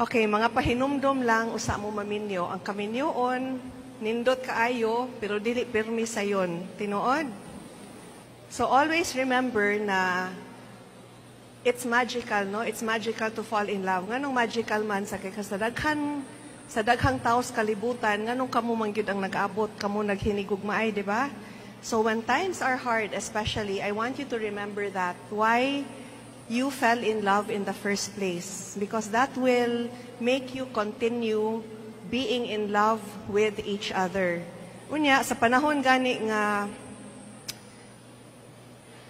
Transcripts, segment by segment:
Okay, mga pahinumdom lang, usa mo maminyo. Ang kaminyoon, nindot kaayo, pero dili pirmi sayon. Tinuod? So always remember na it's magical, no? It's magical to fall in love. Nganong magical man sa kay sa daghang taos kalibutan, nganong kamo man gyud ang nag-abot, kamo naghinigug maay, di ba? So when times are hard, especially, I want you to remember that. Why you fell in love in the first place. Because that will make you continue being in love with each other. Unya, sa panahon gani nga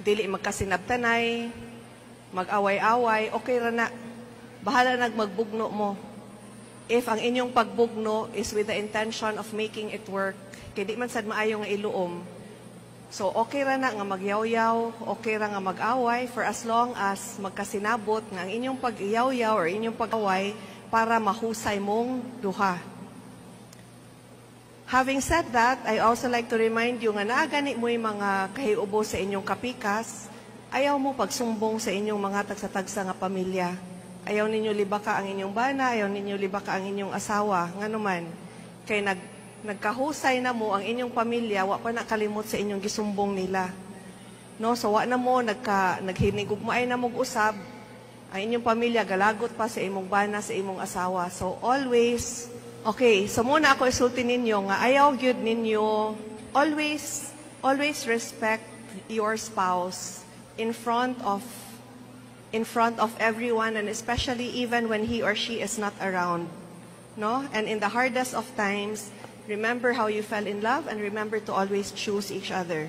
dili magkasinabtanay, mag-away-away, okay ra na. Bahala magbugno mo. If ang inyong pagbugno is with the intention of making it work, kay di man sad maayo nga iluom. So, okay ra na nga magyaw-yaw, okay ra nga mag-away for as long as magkasinabot nga ang inyong pag-iyaw-yaw or inyong pag-away para mahusay mong duha. Having said that, I also like to remind you nga naagani mo yung mga kahiubo sa inyong kapikas, ayaw mo pagsumbong sa inyong mga tagsa-tagsa nga pamilya. Ayaw ninyo libaka ang inyong bana, ayaw ninyo libaka ang inyong asawa, nga naman. Kay nagkahusay na mo ang inyong pamilya, wa pa nakalimot sa inyong gisumbong nila. No, so wa na mo naghinigugmaay na mong usab, ang inyong pamilya galagot pa sa imong bana, sa imong asawa. So always, okay, so muna ako isulti ninyo nga ayaw gyud ninyo, always respect your spouse in front of everyone, and especially even when he or she is not around. No? And in the hardest of times, remember how you fell in love and remember to always choose each other.